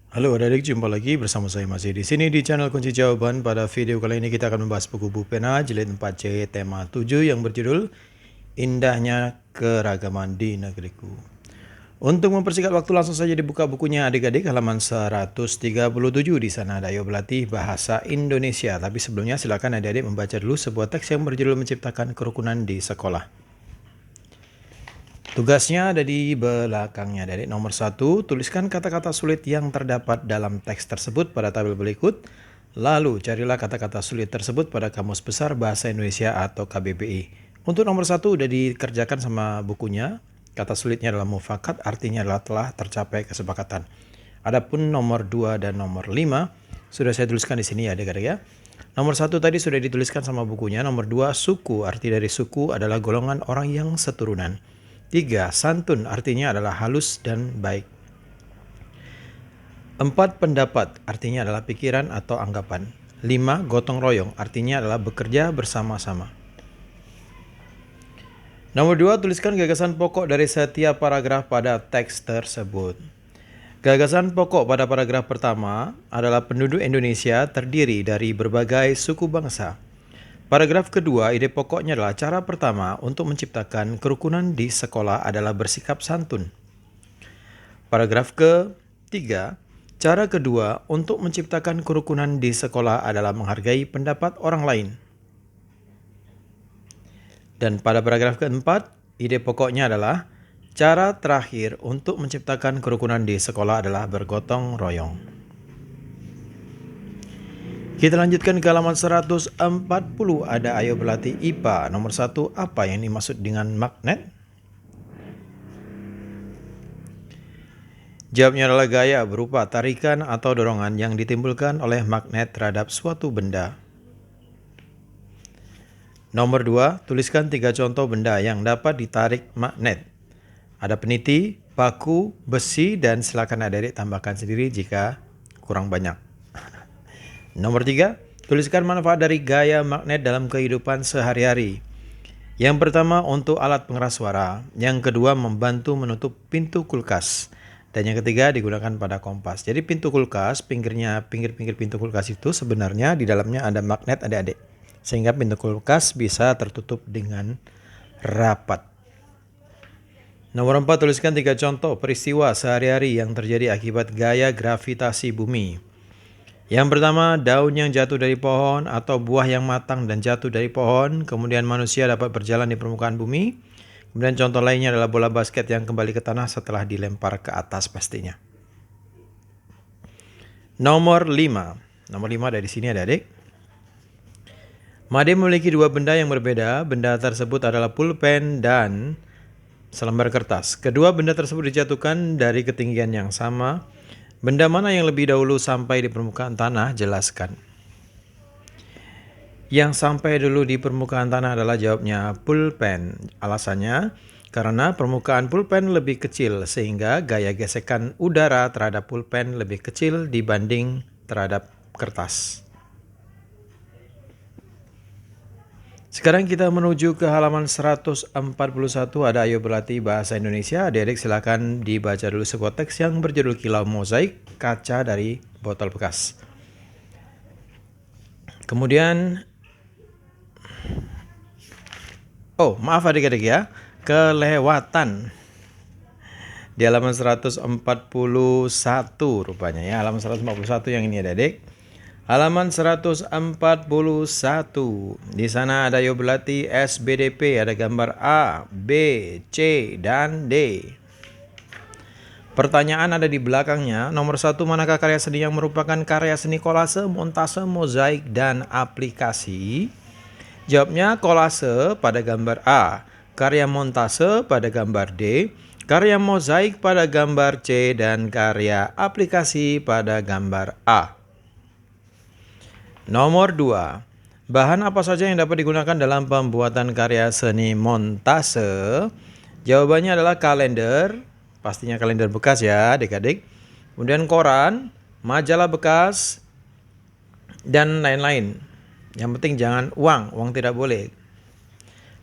Halo adik-adik, jumpa lagi bersama saya masih di sini di channel Kunci Jawaban. Pada video kali ini kita akan membahas buku Bu Pena jilid 4C tema 7 yang berjudul Indahnya Keragaman di Negeriku. Untuk mempersingkat waktu langsung saja dibuka bukunya adik-adik, halaman 137. Di sana ada ayo berlatih bahasa Indonesia. Tapi sebelumnya silakan adik-adik membaca dulu sebuah teks yang berjudul Menciptakan Kerukunan di Sekolah. Tugasnya ada di belakangnya. Dari nomor 1, tuliskan kata-kata sulit yang terdapat dalam teks tersebut pada tabel berikut. Lalu carilah kata-kata sulit tersebut pada Kamus Besar Bahasa Indonesia atau KBBI. Untuk nomor 1 udah dikerjakan sama bukunya. Kata sulitnya adalah mufakat, artinya adalah telah tercapai kesepakatan. Adapun nomor 2 dan nomor 5 sudah saya tuliskan di sini ya adik-adik ya. Nomor 1 tadi sudah dituliskan sama bukunya. Nomor 2, suku. Arti dari suku adalah golongan orang yang seturunan. 3. Santun artinya adalah halus dan baik. 4. Pendapat artinya adalah pikiran atau anggapan. 5. Gotong royong artinya adalah bekerja bersama-sama. Nomor 2. Tuliskan gagasan pokok dari setiap paragraf pada teks tersebut. Gagasan pokok pada paragraf pertama adalah penduduk Indonesia terdiri dari berbagai suku bangsa. Paragraf kedua, ide pokoknya adalah cara pertama untuk menciptakan kerukunan di sekolah adalah bersikap santun. Paragraf ketiga, cara kedua untuk menciptakan kerukunan di sekolah adalah menghargai pendapat orang lain. Dan pada paragraf keempat, ide pokoknya adalah cara terakhir untuk menciptakan kerukunan di sekolah adalah bergotong royong. Kita lanjutkan ke halaman 140. Ada ayo berlatih IPA. Nomor 1, apa yang dimaksud dengan magnet? Jawabnya adalah gaya berupa tarikan atau dorongan yang ditimbulkan oleh magnet terhadap suatu benda. Nomor 2, tuliskan 3 contoh benda yang dapat ditarik magnet. Ada peniti, paku, besi, dan silakan adik-adik tambahkan sendiri jika kurang banyak. Nomor 3, tuliskan manfaat dari gaya magnet dalam kehidupan sehari-hari. Yang pertama untuk alat pengeras suara, yang kedua membantu menutup pintu kulkas, dan yang ketiga digunakan pada kompas. Jadi pintu kulkas, pinggir-pinggir pintu kulkas itu sebenarnya di dalamnya ada magnet adik-adik, sehingga pintu kulkas bisa tertutup dengan rapat. Nomor 4, tuliskan 3 contoh peristiwa sehari-hari yang terjadi akibat gaya gravitasi bumi. Yang pertama, daun yang jatuh dari pohon atau buah yang matang dan jatuh dari pohon. Kemudian manusia dapat berjalan di permukaan bumi. Kemudian contoh lainnya adalah bola basket yang kembali ke tanah setelah dilempar ke atas pastinya. Nomor 5. Nomor 5 dari sini ada adik. Made memiliki 2 benda yang berbeda. Benda tersebut adalah pulpen dan selembar kertas. Kedua benda tersebut dijatuhkan dari ketinggian yang sama. Benda mana yang lebih dahulu sampai di permukaan tanah? Jelaskan. Yang sampai dulu di permukaan tanah adalah jawabnya pulpen. Alasannya, karena permukaan pulpen lebih kecil sehingga gaya gesekan udara terhadap pulpen lebih kecil dibanding terhadap kertas. Sekarang kita menuju ke halaman 141. Ada ayo berlatih bahasa Indonesia. Adik-adik silakan dibaca dulu sebuah teks yang berjudul Kilau Mozaik Kaca dari Botol Bekas. Kemudian maaf adik-adik ya, kelewatan di halaman 141 rupanya ya, halaman 141 yang ini adik-adik. Halaman 141. Di sana ada ayo berlatih SBDP, ada gambar A, B, C, dan D. Pertanyaan ada di belakangnya. Nomor 1, manakah karya seni yang merupakan karya seni kolase, montase, mozaik, dan aplikasi? Jawabnya kolase pada gambar A, karya montase pada gambar D, karya mozaik pada gambar C, dan karya aplikasi pada gambar A. Nomor 2, bahan apa saja yang dapat digunakan dalam pembuatan karya seni montase? Jawabannya adalah kalender, pastinya kalender bekas ya adik-adik. Kemudian koran, majalah bekas, dan lain-lain. Yang penting jangan uang tidak boleh.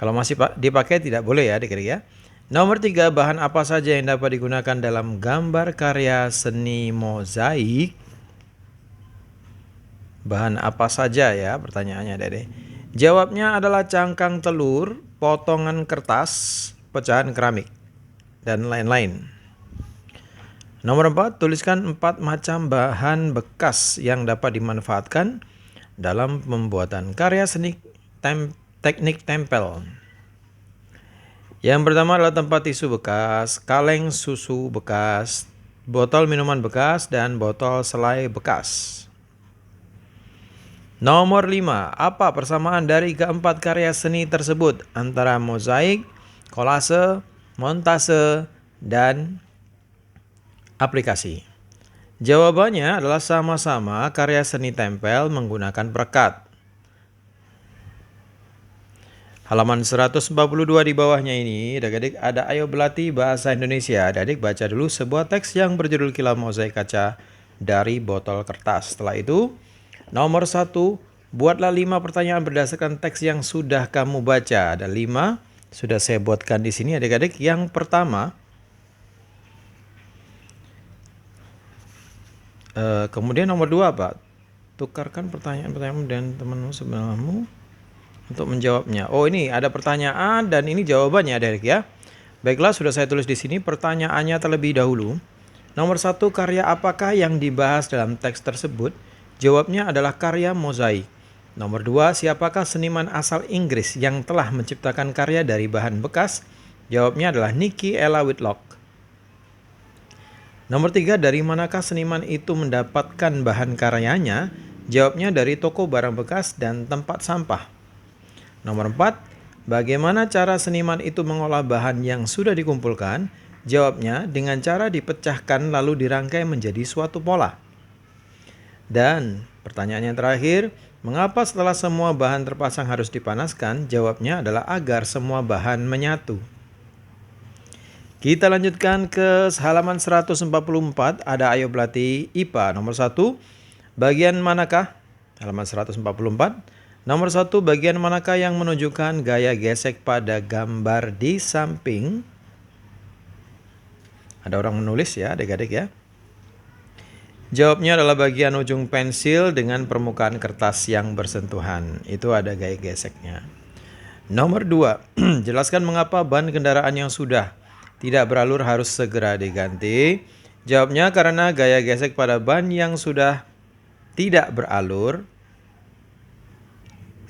Kalau masih dipakai tidak boleh ya adik-adik ya. Nomor 3, bahan apa saja yang dapat digunakan dalam gambar karya seni mozaik? Bahan apa saja ya pertanyaannya, Dede? Jawabnya adalah cangkang telur, potongan kertas, pecahan keramik, dan lain-lain. Nomor 4, tuliskan 4 macam bahan bekas yang dapat dimanfaatkan dalam pembuatan karya seni teknik tempel. Yang pertama adalah tempat tisu bekas, kaleng susu bekas, botol minuman bekas, dan botol selai bekas. Nomor 5, apa persamaan dari keempat karya seni tersebut antara mozaik, kolase, montase, dan aplikasi? Jawabannya adalah sama-sama karya seni tempel menggunakan perekat. Halaman 142 di bawahnya ini, adik-adik ada ayo berlatih bahasa Indonesia. Adik-adik baca dulu sebuah teks yang berjudul Kilau Mozaik Kaca dari Botol Kertas. Setelah itu, nomor 1, buatlah 5 pertanyaan berdasarkan teks yang sudah kamu baca. Ada 5, sudah saya buatkan di sini adik-adik. Yang pertama, kemudian nomor 2 apa? Tukarkan pertanyaan-pertanyaan dan temanmu sebelummu untuk menjawabnya. Oh, ini ada pertanyaan dan ini jawabannya, adik-adik ya. Baiklah, sudah saya tulis di sini pertanyaannya terlebih dahulu. Nomor 1, karya apakah yang dibahas dalam teks tersebut? Jawabnya adalah karya mozaik. Nomor 2, siapakah seniman asal Inggris yang telah menciptakan karya dari bahan bekas? Jawabnya adalah Nicky Ella Whitlock. Nomor 3, dari manakah seniman itu mendapatkan bahan karyanya? Jawabnya dari toko barang bekas dan tempat sampah. Nomor 4, bagaimana cara seniman itu mengolah bahan yang sudah dikumpulkan? Jawabnya dengan cara dipecahkan lalu dirangkai menjadi suatu pola. Dan pertanyaan yang terakhir, mengapa setelah semua bahan terpasang harus dipanaskan? Jawabnya adalah agar semua bahan menyatu. Kita lanjutkan ke halaman 144, ada ayo berlatih IPA. Nomor 1, bagian manakah? Halaman 144. Nomor 1, bagian manakah yang menunjukkan gaya gesek pada gambar di samping? Ada orang menulis ya, adik-adik ya. Jawabnya adalah bagian ujung pensil dengan permukaan kertas yang bersentuhan. Itu ada gaya geseknya. Nomor 2, jelaskan mengapa ban kendaraan yang sudah tidak beralur harus segera diganti. Jawabnya karena gaya gesek pada ban yang sudah tidak beralur.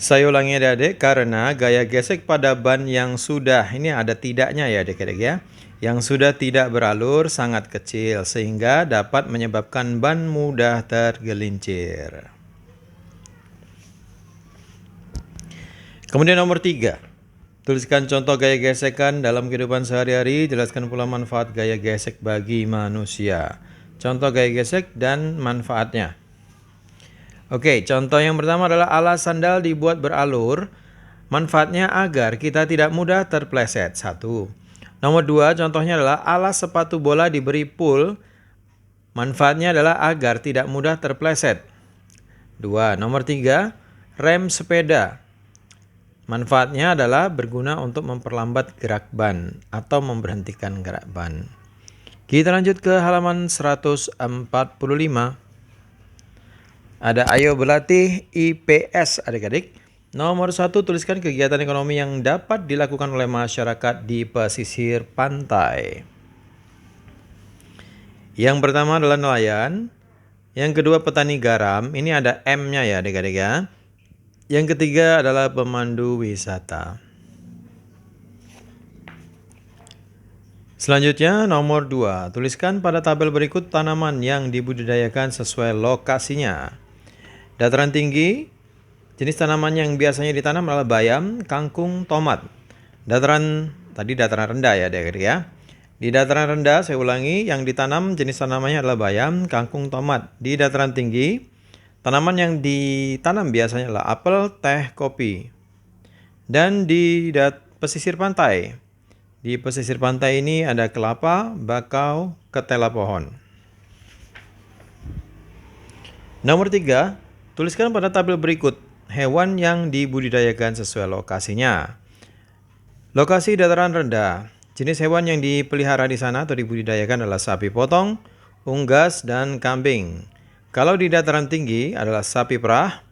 Saya ulangi adik-adik, karena gaya gesek pada ban yang sudah, ini ada tidaknya ya adik-adik ya, yang sudah tidak beralur sangat kecil sehingga dapat menyebabkan ban mudah tergelincir. Kemudian nomor 3, tuliskan contoh gaya gesekan dalam kehidupan sehari-hari, jelaskan pula manfaat gaya gesek bagi manusia. Contoh gaya gesek dan manfaatnya. Oke, contoh yang pertama adalah alas sandal dibuat beralur. Manfaatnya agar kita tidak mudah terpleset. 1. Nomor 2, contohnya adalah alas sepatu bola diberi pul. Manfaatnya adalah agar tidak mudah terpleset. 2. Nomor 3, rem sepeda. Manfaatnya adalah berguna untuk memperlambat gerak ban atau memberhentikan gerak ban. Kita lanjut ke halaman 145. Ada ayo berlatih IPS adik-adik. Nomor 1, tuliskan kegiatan ekonomi yang dapat dilakukan oleh masyarakat di pesisir pantai. Yang pertama adalah nelayan. Yang kedua petani garam. Ini ada M-nya ya adik-adik ya. Yang ketiga adalah pemandu wisata. Selanjutnya nomor 2, tuliskan pada tabel berikut tanaman yang dibudidayakan sesuai lokasinya. Dataran tinggi, jenis tanaman yang biasanya ditanam adalah bayam, kangkung, tomat. Dataran rendah ya adik-adik ya. Di dataran rendah, saya ulangi, yang ditanam jenis tanamannya adalah bayam, kangkung, tomat. Di dataran tinggi, tanaman yang ditanam biasanya adalah apel, teh, kopi. Dan di pesisir pantai. Di pesisir pantai ini ada kelapa, bakau, ketela pohon. Nomor 3, tuliskan pada tabel berikut hewan yang dibudidayakan sesuai lokasinya. Lokasi dataran rendah, Jenis hewan yang dipelihara di sana atau dibudidayakan adalah sapi potong, unggas, dan kambing. Kalau di dataran tinggi adalah sapi perah,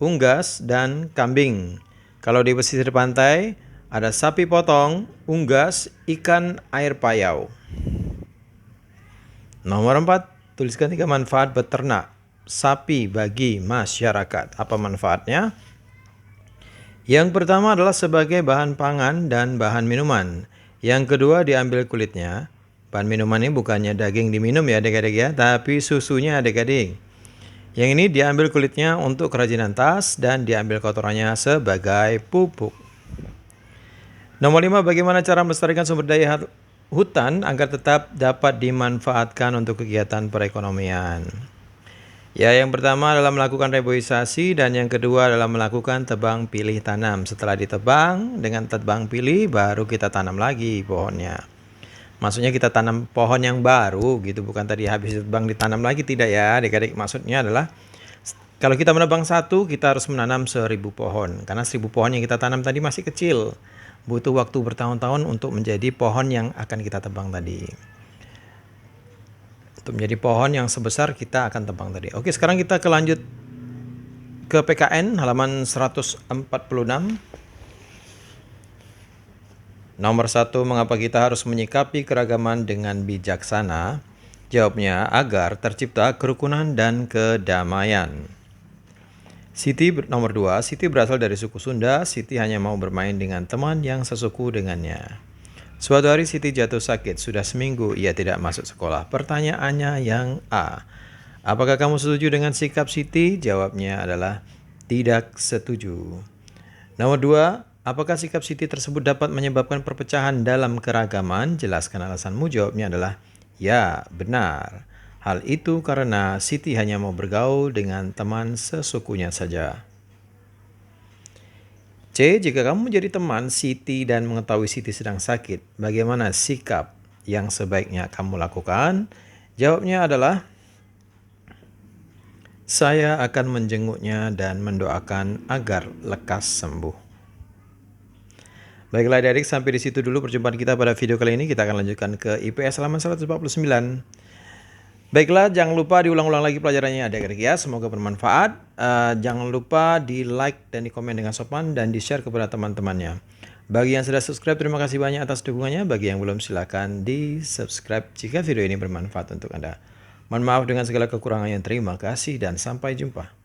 unggas, dan kambing. Kalau di pesisir pantai ada sapi potong, unggas, ikan air payau. Nomor 4, tuliskan 3 manfaat beternak sapi bagi masyarakat. Apa manfaatnya? Yang pertama adalah sebagai bahan pangan dan bahan minuman. Yang kedua, diambil kulitnya. Bahan minuman ini bukannya daging diminum ya adik-adik ya, tapi susunya adik-adik. Yang ini diambil kulitnya untuk kerajinan tas dan diambil kotorannya sebagai pupuk. Nomor 5, bagaimana cara melestarikan sumber daya hutan agar tetap dapat dimanfaatkan untuk kegiatan perekonomian? Ya, yang pertama adalah melakukan reboisasi dan yang kedua adalah melakukan tebang pilih tanam. Setelah ditebang, dengan tebang pilih baru kita tanam lagi pohonnya. Maksudnya kita tanam pohon yang baru gitu, bukan tadi habis ditebang ditanam lagi, tidak ya adik-adik. Maksudnya adalah kalau kita menebang satu, kita harus menanam 1000 pohon. Karena 1000 pohon yang kita tanam tadi masih kecil. Butuh waktu bertahun-tahun untuk menjadi pohon yang akan kita tebang tadi. Untuk menjadi pohon yang sebesar kita akan tebang tadi. Oke, sekarang kita lanjut ke PKN halaman 146. Nomor 1, mengapa kita harus menyikapi keragaman dengan bijaksana? Jawabnya, agar tercipta kerukunan dan kedamaian. Siti nomor 2, Siti berasal dari suku Sunda. Siti hanya mau bermain dengan teman yang sesuku dengannya. Suatu hari Siti jatuh sakit. Sudah seminggu ia tidak masuk sekolah. Pertanyaannya yang A. Apakah kamu setuju dengan sikap Siti? Jawabnya adalah tidak setuju. Nomor 2. Apakah sikap Siti tersebut dapat menyebabkan perpecahan dalam keragaman? Jelaskan alasanmu. Jawabnya adalah ya, benar. Hal itu karena Siti hanya mau bergaul dengan teman sesukunya saja. C. Jika kamu menjadi teman Siti dan mengetahui Siti sedang sakit, bagaimana sikap yang sebaiknya kamu lakukan? Jawabnya adalah saya akan menjenguknya dan mendoakan agar lekas sembuh. Baiklah adik-adik, sampai di situ dulu perjumpaan kita pada video kali ini. Kita akan lanjutkan ke IPS halaman 149. Baiklah, jangan lupa diulang-ulang lagi pelajarannya adik-adik ya. Semoga bermanfaat. Jangan lupa di like dan di komen dengan sopan dan di share kepada teman-temannya. Bagi yang sudah subscribe, terima kasih banyak atas dukungannya. Bagi yang belum, silakan di subscribe jika video ini bermanfaat untuk Anda. Mohon maaf dengan segala kekurangannya. Terima kasih dan sampai jumpa.